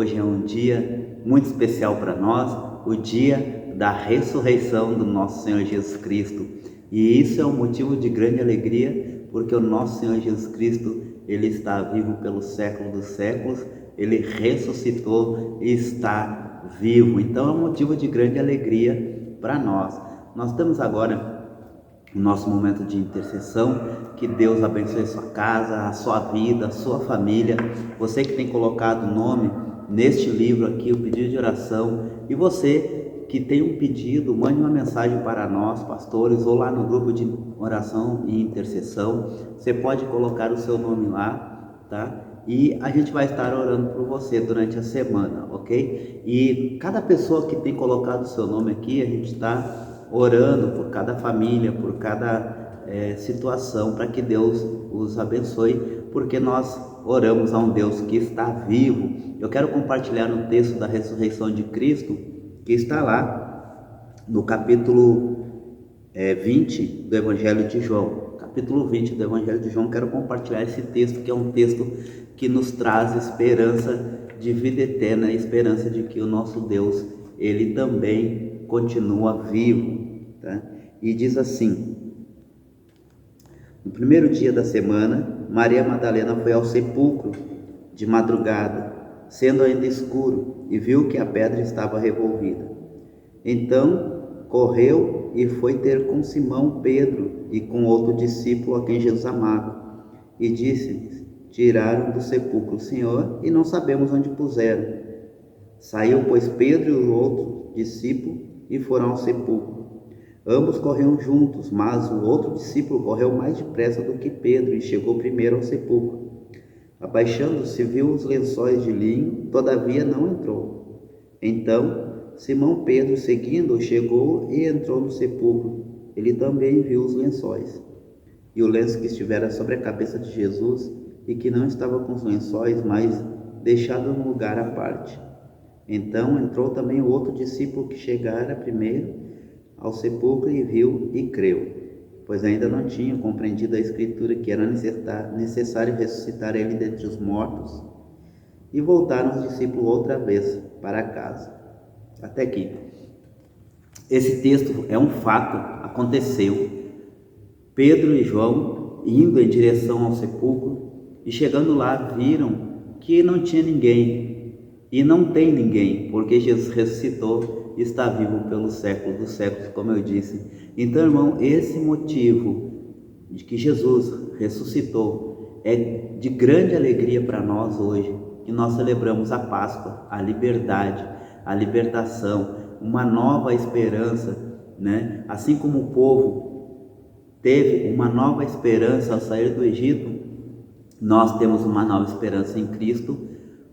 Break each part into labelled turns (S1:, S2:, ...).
S1: Hoje é um dia muito especial para nós, o dia da ressurreição do nosso Senhor Jesus Cristo. E isso é um motivo de grande alegria, porque o nosso Senhor Jesus Cristo, Ele está vivo pelo século dos séculos, Ele ressuscitou e está vivo. Então é um motivo de grande alegria para nós. Nós temos agora o nosso momento de intercessão. Que Deus abençoe a sua casa, a sua vida, a sua família. Você que tem colocado o nome neste livro aqui, o pedido de oração, e você que tem um pedido, mande uma mensagem para nós, pastores, ou lá no grupo de oração e intercessão. Você pode colocar o seu nome lá, tá? E a gente vai estar orando por você durante a semana, ok? E cada pessoa que tem colocado o seu nome aqui, a gente está orando por cada família, por cada situação, para que Deus os abençoe, porque nós oramos a um Deus que está vivo. Eu quero compartilhar um texto da ressurreição de Cristo, que está lá no capítulo 20 do Evangelho de João. Capítulo 20 do Evangelho de João, quero compartilhar esse texto, que é um texto que nos traz esperança de vida eterna, esperança de que o nosso Deus, Ele também continua vivo, tá? E diz assim: no primeiro dia da semana, Maria Madalena foi ao sepulcro de madrugada, sendo ainda escuro, e viu que a pedra estava revolvida. Então correu e foi ter com Simão Pedro e com outro discípulo a quem Jesus amava, e disse-lhes: tiraram do sepulcro o Senhor, e não sabemos onde puseram. Saiu, pois, Pedro e o outro discípulo e foram ao sepulcro. Ambos corriam juntos, mas o outro discípulo correu mais depressa do que Pedro e chegou primeiro ao sepulcro. Abaixando-se, viu os lençóis de linho, todavia não entrou. Então Simão Pedro, seguindo, chegou e entrou no sepulcro. Ele também viu os lençóis e o lenço que estivera sobre a cabeça de Jesus, e que não estava com os lençóis, mas deixado num lugar à parte. Então entrou também o outro discípulo que chegara primeiro ao sepulcro e viu e creu, pois ainda não tinham compreendido a Escritura que era necessário ressuscitar ele dentre os mortos. E voltaram os discípulos outra vez para casa. Até aqui. Esse texto é um fato, aconteceu. Pedro e João indo em direção ao sepulcro, e chegando lá viram que não tinha ninguém. E não tem ninguém, porque Jesus ressuscitou e está vivo pelo século dos séculos, como eu disse. Então, irmão, esse motivo de que Jesus ressuscitou é de grande alegria para nós hoje, que nós celebramos a Páscoa, a liberdade, a libertação, uma nova esperança, né? Assim como o povo teve uma nova esperança ao sair do Egito, nós temos uma nova esperança em Cristo,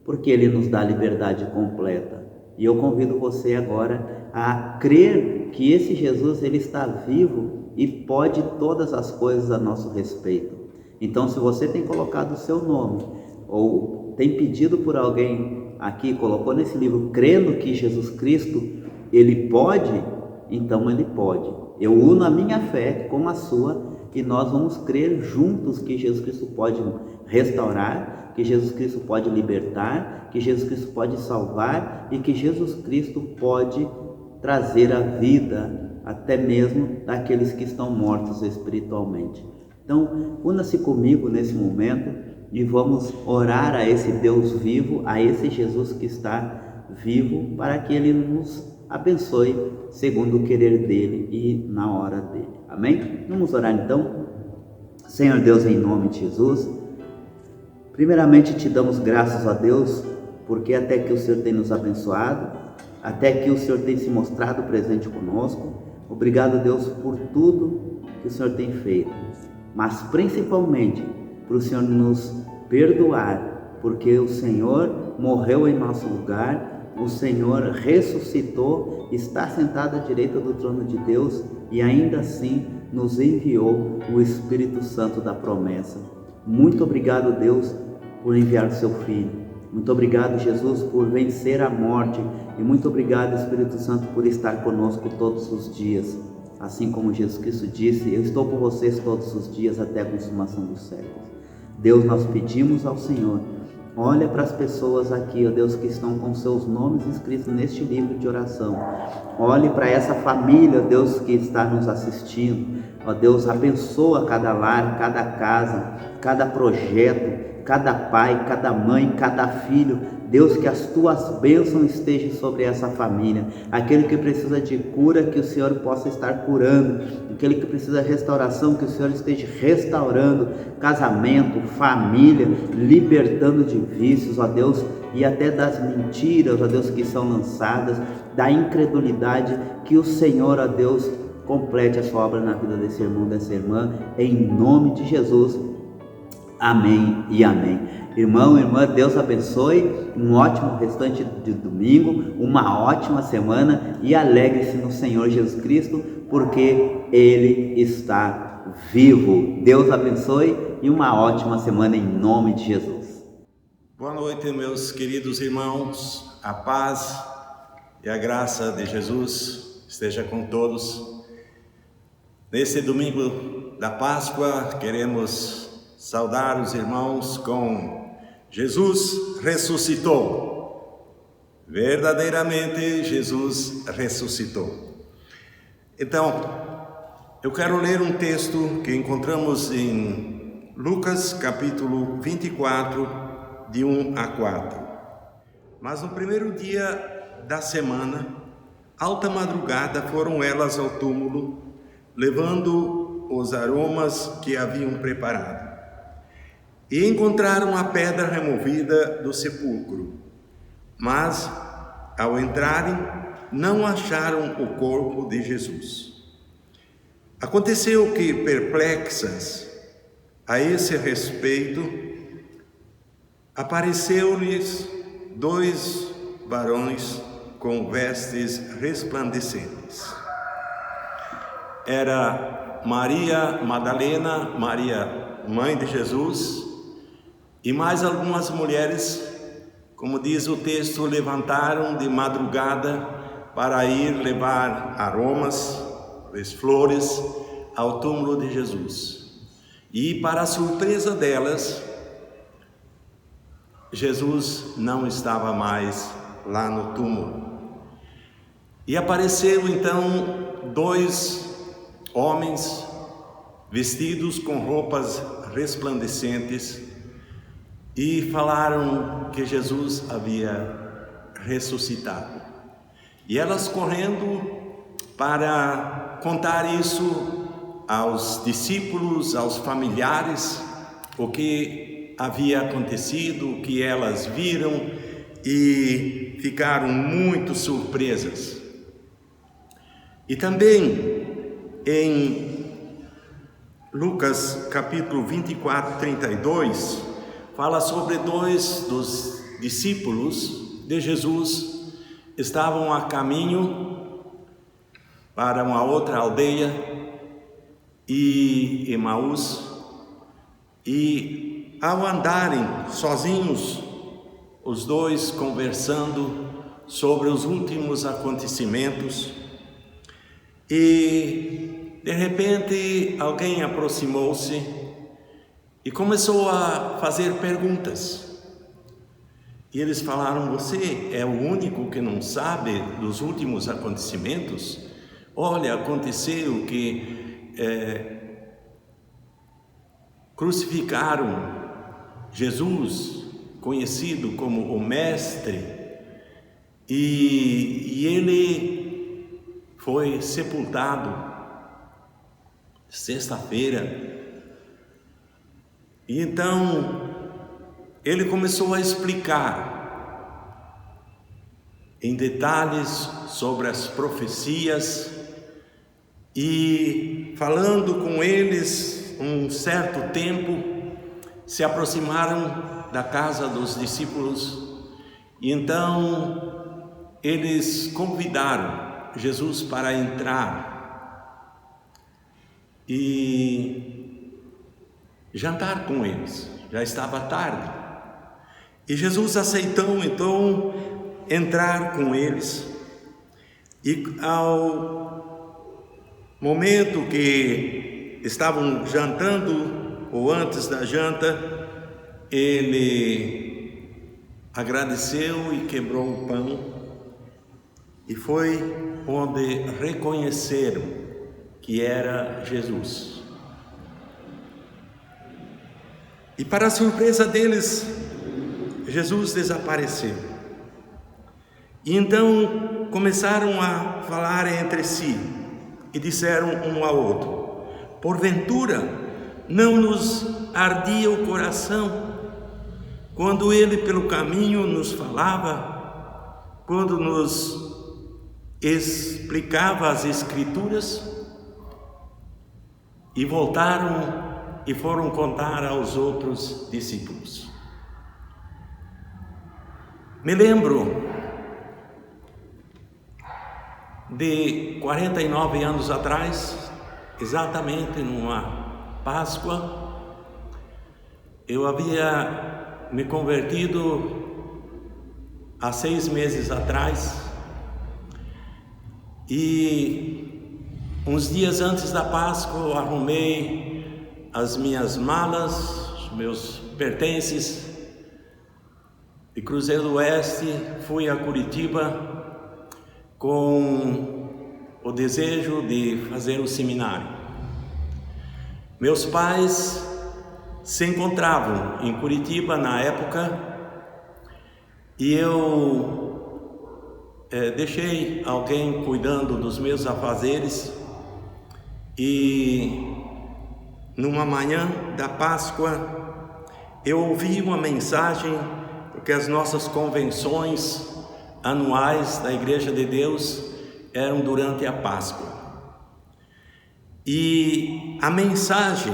S1: porque Ele nos dá liberdade completa. E eu convido você agora a crer que esse Jesus, Ele está vivo e pode todas as coisas a nosso respeito. Então, se você tem colocado o seu nome, ou tem pedido por alguém aqui, colocou nesse livro, crendo que Jesus Cristo, Ele pode, então Ele pode. Eu uno a minha fé com a sua, e nós vamos crer juntos que Jesus Cristo pode restaurar, que Jesus Cristo pode libertar, que Jesus Cristo pode salvar, e que Jesus Cristo pode trazer a vida até mesmo daqueles que estão mortos espiritualmente. Então, una-se comigo nesse momento e vamos orar a esse Deus vivo, a esse Jesus que está vivo, para que Ele nos abençoe segundo o querer dEle e na hora dEle. Amém? Vamos orar então. Senhor Deus, em nome de Jesus, primeiramente te damos graças a Deus, porque até que o Senhor tem nos abençoado, até que o Senhor tem se mostrado presente conosco. Obrigado, Deus, por tudo que o Senhor tem feito, mas principalmente por o Senhor nos perdoar, porque o Senhor morreu em nosso lugar, o Senhor ressuscitou, está sentado à direita do trono de Deus e ainda assim nos enviou o Espírito Santo da promessa. Muito obrigado, Deus, por enviar o seu Filho. Muito obrigado, Jesus, por vencer a morte, e muito obrigado, Espírito Santo, por estar conosco todos os dias. Assim como Jesus Cristo disse: eu estou com vocês todos os dias até a consumação dos séculos. Deus, nós pedimos ao Senhor Olha para as pessoas aqui, ó Deus, que estão com seus nomes escritos neste livro de oração. Olhe para essa família, ó Deus, que está nos assistindo. Ó Deus, abençoa cada lar, cada casa, cada projeto, cada pai, cada mãe, cada filho. Deus, que as tuas bênçãos estejam sobre essa família. Aquele que precisa de cura, que o Senhor possa estar curando. Aquele que precisa de restauração, que o Senhor esteja restaurando. Casamento, família, libertando de vícios, ó Deus, e até das mentiras, ó Deus, que são lançadas, da incredulidade, que o Senhor, ó Deus, complete a sua obra na vida desse irmão, dessa irmã, em nome de Jesus. Amém e amém. Irmão, irmã, Deus abençoe, um ótimo restante de domingo, uma ótima semana e alegre-se no Senhor Jesus Cristo, porque Ele está vivo. Deus abençoe e uma ótima semana em nome de Jesus.
S2: Boa noite, meus queridos irmãos, a paz e a graça de Jesus esteja com todos. Neste domingo da Páscoa, queremos saudar os irmãos com Jesus ressuscitou. Verdadeiramente Jesus ressuscitou. Então, eu quero ler um texto que encontramos em Lucas capítulo 24, de 1 a 4. Mas no primeiro dia da semana, alta madrugada, foram elas ao túmulo, levando os aromas que haviam preparado. E encontraram a pedra removida do sepulcro, mas, ao entrarem, não acharam o corpo de Jesus. Aconteceu que, perplexas a esse respeito, apareceu-lhes 2 varões com vestes resplandecentes. Era Maria Madalena, Maria, mãe de Jesus, e mais algumas mulheres, como diz o texto, levantaram de madrugada para ir levar aromas, flores, ao túmulo de Jesus. E, para a surpresa delas, Jesus não estava mais lá no túmulo. E apareceu então 2 homens vestidos com roupas resplandecentes e falaram que Jesus havia ressuscitado. E elas correndo para contar isso aos discípulos, aos familiares, o que havia acontecido, o que elas viram, e ficaram muito surpresas. E também em Lucas capítulo 24, 32, fala sobre 2 dos discípulos de Jesus, estavam a caminho para uma outra aldeia, e Emaús, e ao andarem sozinhos, os 2 conversando sobre os últimos acontecimentos, e de repente alguém aproximou-se e começou a fazer perguntas. E eles falaram: você é o único que não sabe dos últimos acontecimentos? Olha, aconteceu que crucificaram Jesus, conhecido como o Mestre, e ele foi sepultado sexta-feira. E então ele começou a explicar em detalhes sobre as profecias, e falando com eles um certo tempo, se aproximaram da casa dos discípulos, e então eles convidaram Jesus para entrar e jantar com eles. Já estava tarde, e Jesus aceitou então entrar com eles. E ao momento que estavam jantando, ou antes da janta, ele agradeceu e quebrou o pão, e foi onde reconheceram que era Jesus. E para a surpresa deles, Jesus desapareceu. E então começaram a falar entre si e disseram um ao outro: porventura não nos ardia o coração quando ele pelo caminho nos falava, quando nos explicava as Escrituras? E voltaram e foram contar aos outros discípulos. Me lembro de 49 anos atrás, exatamente numa Páscoa, eu havia me convertido há 6 meses atrás, e uns dias antes da Páscoa eu arrumei as minhas malas, os meus pertences, e cruzei do Oeste, fui a Curitiba com o desejo de fazer o seminário. Meus pais se encontravam em Curitiba na época, e eu deixei alguém cuidando dos meus afazeres, e numa manhã da Páscoa eu ouvi uma mensagem, porque as nossas convenções anuais da Igreja de Deus eram durante a Páscoa, e a mensagem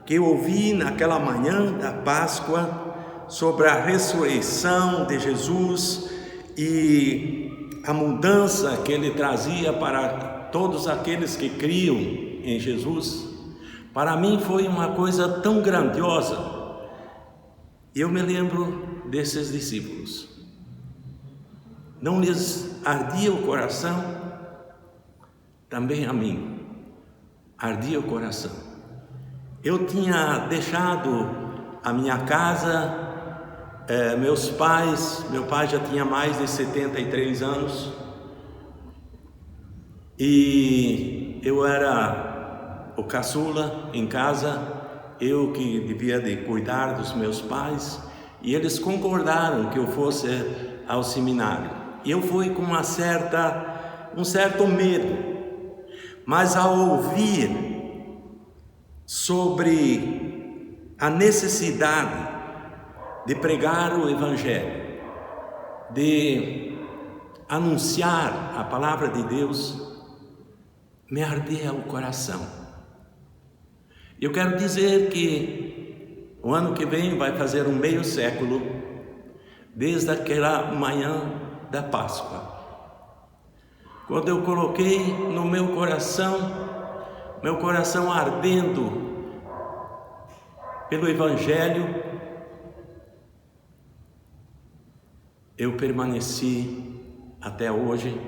S2: que eu ouvi naquela manhã da Páscoa sobre a ressurreição de Jesus e a mudança que ele trazia para todos aqueles que criam em Jesus, para mim foi uma coisa tão grandiosa. Eu me lembro desses discípulos. Não lhes ardia o coração? Também a mim ardia o coração. Eu tinha deixado a minha casa, meus pais, meu pai já tinha mais de 73 anos, e eu era o caçula em casa, eu que devia de cuidar dos meus pais, e eles concordaram que eu fosse ao seminário. E eu fui com um certo medo, mas ao ouvir sobre a necessidade de pregar o Evangelho, de anunciar a palavra de Deus, me ardia o coração. Eu quero dizer que o ano que vem vai fazer um meio século desde aquela manhã da Páscoa, quando eu coloquei no meu coração ardendo pelo Evangelho, eu permaneci até hoje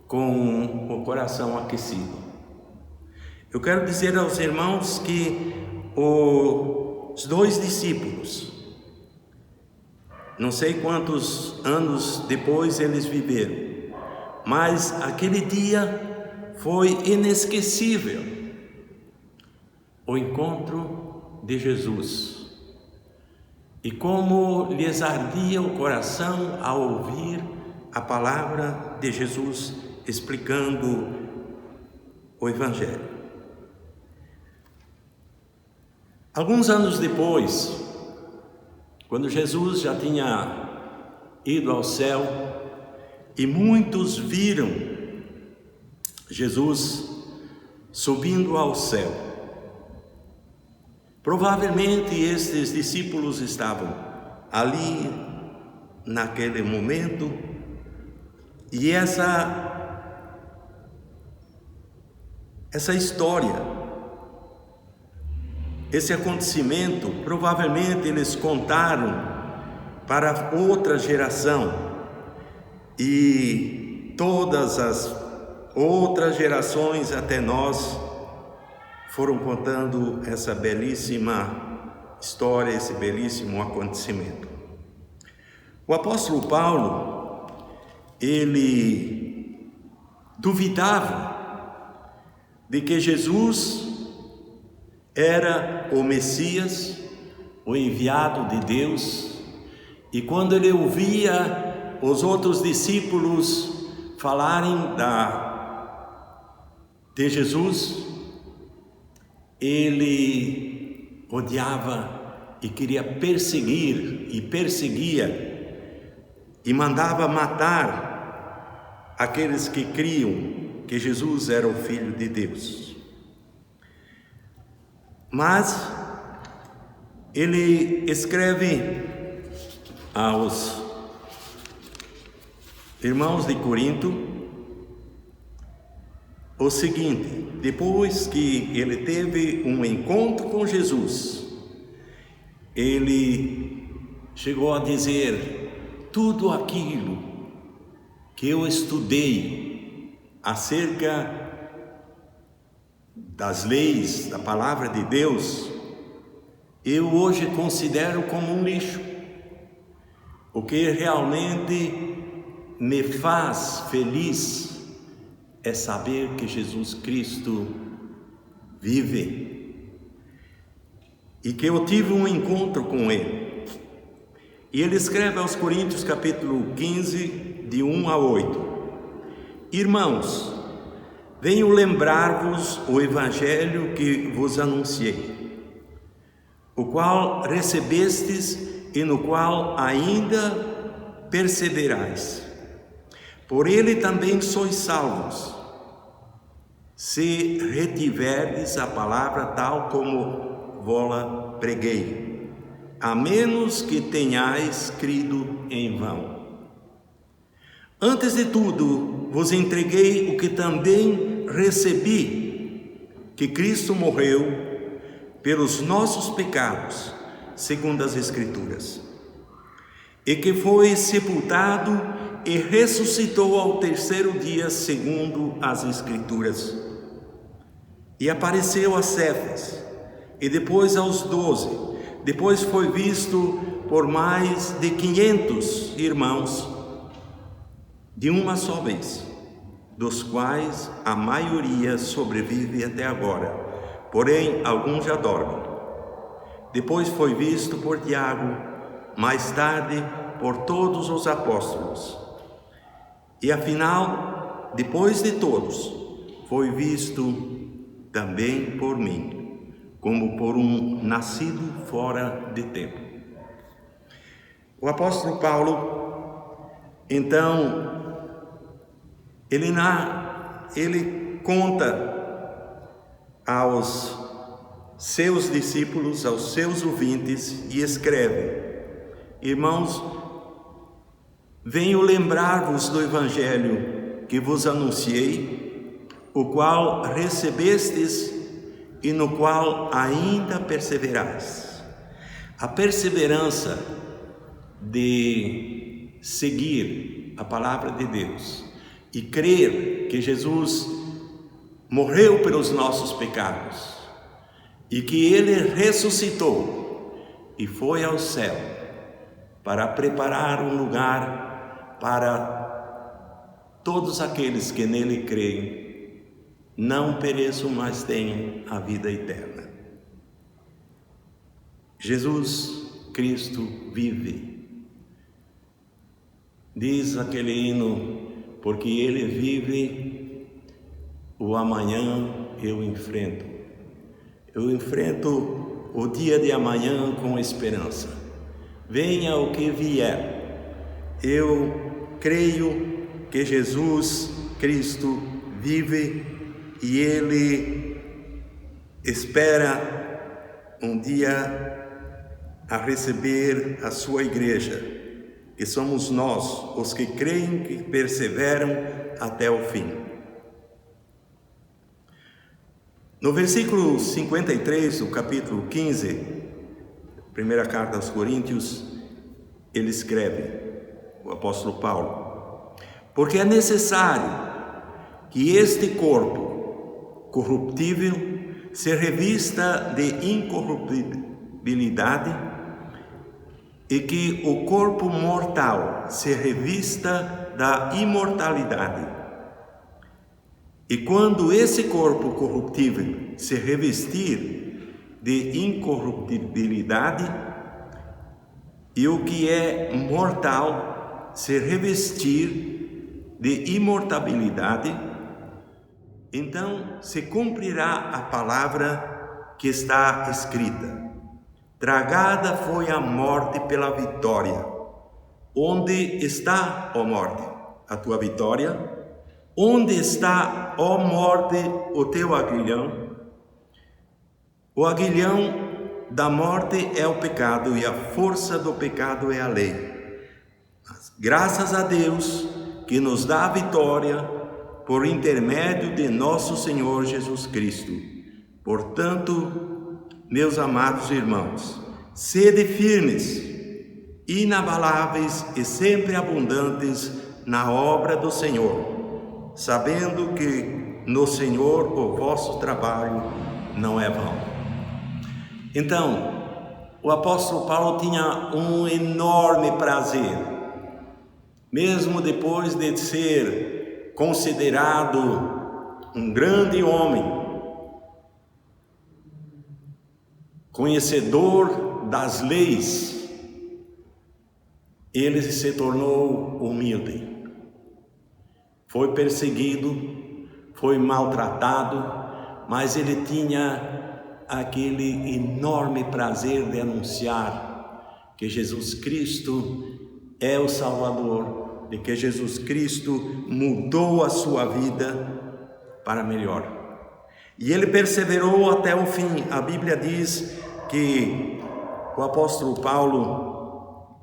S2: com o coração aquecido. Eu quero dizer aos irmãos que os 2 discípulos, não sei quantos anos depois eles viveram, mas aquele dia foi inesquecível, o encontro de Jesus. E como lhes ardia o coração ao ouvir a palavra de Jesus explicando o Evangelho. Alguns anos depois, quando Jesus já tinha ido ao céu e muitos viram Jesus subindo ao céu, provavelmente estes discípulos estavam ali naquele momento, e essa história, esse acontecimento, provavelmente eles contaram para outra geração, e todas as outras gerações até nós foram contando essa belíssima história, esse belíssimo acontecimento. O apóstolo Paulo, ele duvidava de que Jesus era o Messias, o enviado de Deus, e quando ele ouvia os outros discípulos falarem de Jesus, ele odiava e queria perseguir e perseguia e mandava matar aqueles que criam que Jesus era o Filho de Deus. Mas ele escreve aos irmãos de Corinto o seguinte: depois que ele teve um encontro com Jesus, ele chegou a dizer: tudo aquilo que eu estudei acerca das leis, da palavra de Deus, eu hoje considero como um lixo. O que realmente me faz feliz é saber que Jesus Cristo vive e que eu tive um encontro com Ele. E ele escreve aos Coríntios capítulo 15, de 1 a 8: Irmãos, venho lembrar-vos o evangelho que vos anunciei, o qual recebestes e no qual ainda perseverais. Por ele também sois salvos, se retiverdes a palavra tal como vos preguei, a menos que tenhais crido em vão. Antes de tudo, vos entreguei o que também recebi, que Cristo morreu pelos nossos pecados, segundo as Escrituras, e que foi sepultado e ressuscitou ao terceiro dia, segundo as Escrituras, e apareceu a Cefas, e depois aos 12, depois foi visto por mais de 500 irmãos, de uma só vez, dos quais a maioria sobrevive até agora, porém alguns já dormem. Depois foi visto por Tiago, mais tarde por todos os apóstolos. E afinal, depois de todos, foi visto também por mim, como por um nascido fora de tempo. O apóstolo Paulo, então, ele conta aos seus discípulos, aos seus ouvintes, e escreve: Irmãos, venho lembrar-vos do evangelho que vos anunciei, o qual recebestes e no qual ainda perseverais. A perseverança de seguir a palavra de Deus e crer que Jesus morreu pelos nossos pecados e que Ele ressuscitou e foi ao céu para preparar um lugar para todos aqueles que nele creem, não pereçam, mas tenham a vida eterna. Jesus Cristo vive. Diz aquele hino: porque Ele vive, o amanhã eu enfrento. Eu enfrento o dia de amanhã com esperança. Venha o que vier, eu creio que Jesus Cristo vive e Ele espera um dia a receber a sua igreja, que somos nós, os que creem, que perseveram até o fim. No versículo 53 do capítulo 15, primeira carta aos Coríntios, ele escreve, o apóstolo Paulo: porque é necessário que este corpo corruptível se revista de incorruptibilidade e que o corpo mortal se revista da imortalidade. E quando esse corpo corruptível se revestir de incorruptibilidade, e o que é mortal se revestir de imortabilidade, então se cumprirá a palavra que está escrita: tragada foi a morte pela vitória. Onde está, ó morte, a tua vitória? Onde está, ó morte, o teu aguilhão? O aguilhão da morte é o pecado, e a força do pecado é a lei. Mas, graças a Deus que nos dá a vitória por intermédio de nosso Senhor Jesus Cristo. Portanto, meus amados irmãos, sede firmes, inabaláveis e sempre abundantes na obra do Senhor, sabendo que no Senhor o vosso trabalho não é vão. Então, o apóstolo Paulo tinha um enorme prazer, mesmo depois de ser considerado um grande homem, conhecedor das leis, ele se tornou humilde. Foi perseguido, foi maltratado, mas ele tinha aquele enorme prazer de anunciar que Jesus Cristo é o Salvador, de que Jesus Cristo mudou a sua vida para melhor. E ele perseverou até o fim. A Bíblia diz que o apóstolo Paulo,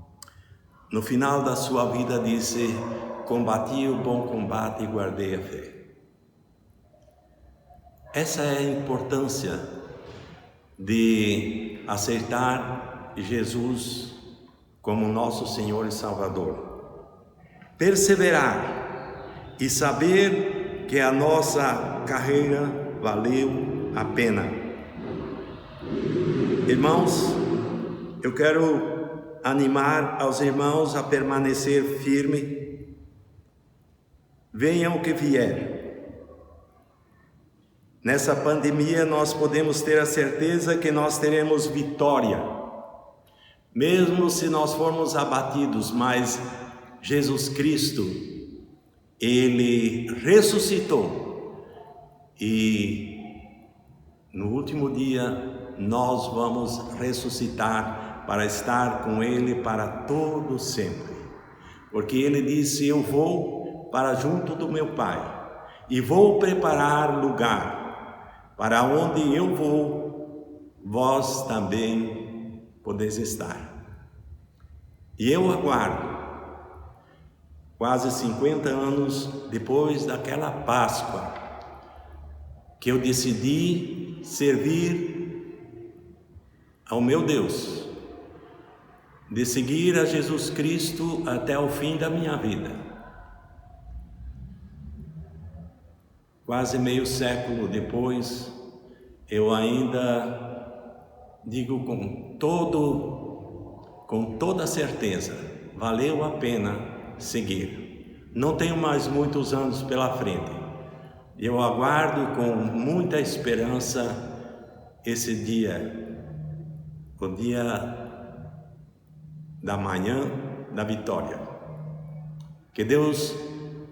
S2: no final da sua vida, disse: combati o bom combate e guardei a fé. Essa é a importância de aceitar Jesus como nosso Senhor e Salvador. Perseverar e saber que a nossa carreira valeu a pena. Irmãos, eu quero animar aos irmãos a permanecer firme, venha o que vier. Nessa pandemia nós podemos ter a certeza que nós teremos vitória, mesmo se nós formos abatidos, mas Jesus Cristo, Ele ressuscitou e no último dia nós vamos ressuscitar para estar com Ele para todo sempre, porque Ele disse: eu vou para junto do meu Pai e vou preparar lugar, para onde eu vou, vós também podeis estar. E eu aguardo, quase 50 anos depois daquela Páscoa, que eu decidi servir ao meu Deus, de seguir a Jesus Cristo até o fim da minha vida. Quase meio século depois, eu ainda digo com toda certeza, valeu a pena seguir. Não tenho mais muitos anos pela frente. Eu aguardo com muita esperança esse dia, o dia da manhã da vitória. Que Deus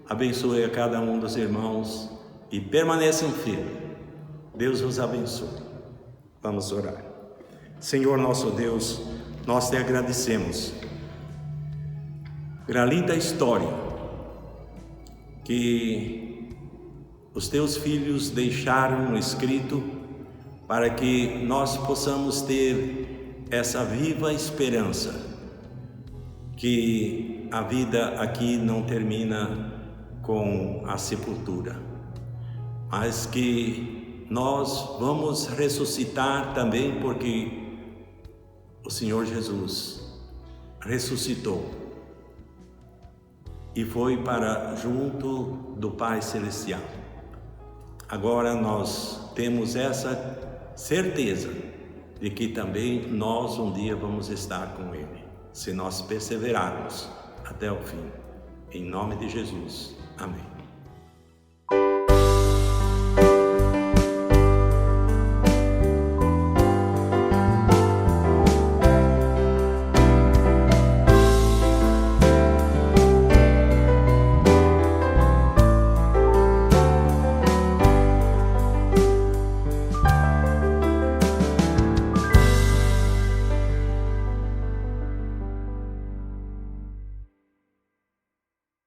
S2: abençoe a cada um dos irmãos e permaneçam firmes. Deus os abençoe. Vamos orar. Senhor nosso Deus, nós te agradecemos pela linda história que os teus filhos deixaram escrito para que nós possamos ter essa viva esperança que a vida aqui não termina com a sepultura, mas que nós vamos ressuscitar também, porque o Senhor Jesus ressuscitou e foi para junto do Pai Celestial. Agora nós temos essa certeza de que também nós um dia vamos estar com Ele. se nós perseverarmos até o fim. Em nome de Jesus. Amém.